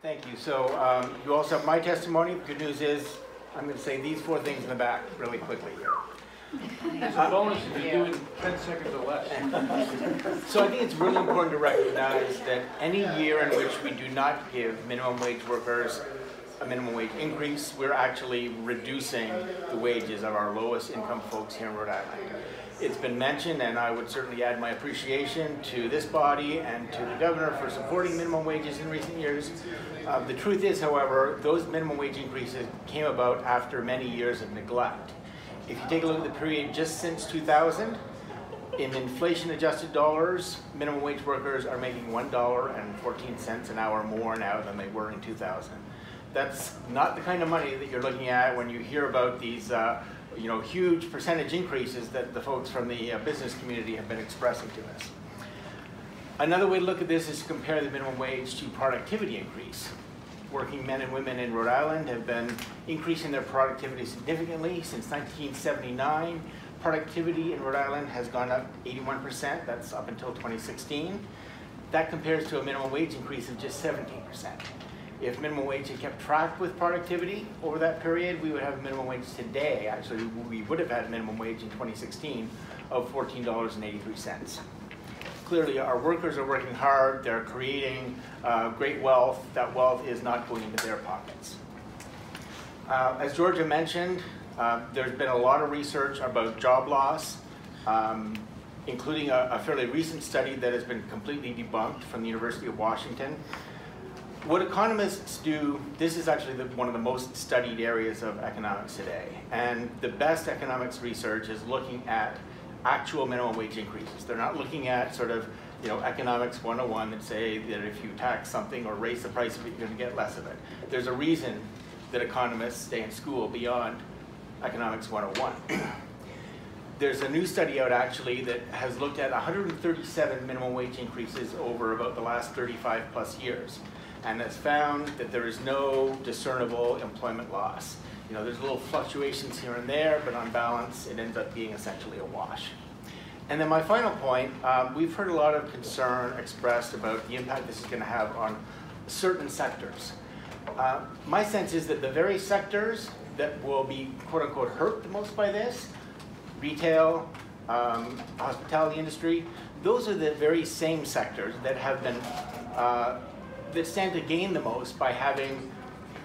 Thank you. So you also have my testimony. The good news is I'm going to say these 4 things in the back really quickly here. It's a bonus if you do it in 10 seconds or less. So I think it's really important to recognize that any year in which we do not give minimum wage workers a minimum wage increase, we're actually reducing the wages of our lowest income folks here in Rhode Island. It's been mentioned, and I would certainly add my appreciation to this body and to the governor for supporting minimum wages in recent years. The truth is, however, those minimum wage increases came about after many years of neglect. If you take a look at the period just since 2000, in inflation-adjusted dollars, minimum wage workers are making $1.14 an hour more now than they were in 2000. That's not the kind of money that you're looking at when you hear about these huge percentage increases that the folks from the business community have been expressing to us. Another way to look at this is to compare the minimum wage to productivity increase. Working men and women in Rhode Island have been increasing their productivity significantly since 1979. Productivity in Rhode Island has gone up 81%, that's up until 2016. That compares to a minimum wage increase of just 17%. If minimum wage had kept track with productivity over that period, we would have a minimum wage today. Actually, we would have had a minimum wage in 2016 of $14.83. Clearly, our workers are working hard. They're creating great wealth. That wealth is not going into their pockets. As Georgia mentioned, there's been a lot of research about job loss, including a fairly recent study that has been completely debunked from the University of Washington. What economists do, this is actually one of the most studied areas of economics today. And the best economics research is looking at actual minimum wage increases. They're not looking at sort of, economics 101 that say that if you tax something or raise the price of it, you're going to get less of it. There's a reason that economists stay in school beyond economics 101. There's a new study out actually that has looked at 137 minimum wage increases over about the last 35 plus years, and has found that there is no discernible employment loss. There's little fluctuations here and there, but on balance, it ends up being essentially a wash. And then my final point, we've heard a lot of concern expressed about the impact this is going to have on certain sectors. My sense is that the very sectors that will be quote unquote hurt the most by this, retail, hospitality industry, those are the very same sectors that have been, that stand to gain the most by having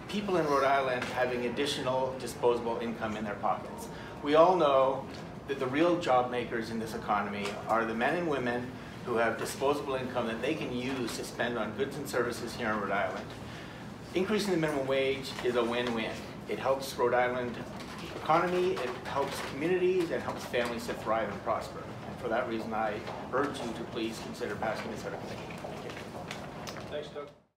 people in Rhode Island having additional disposable income in their pockets. We all know that the real job makers in this economy are the men and women who have disposable income that they can use to spend on goods and services here in Rhode Island. Increasing the minimum wage is a win-win. It helps Rhode Island economy, it helps communities, it helps families to thrive and prosper. And for that reason, I urge you to please consider passing this out of committee. Thank you. Thanks, Doug.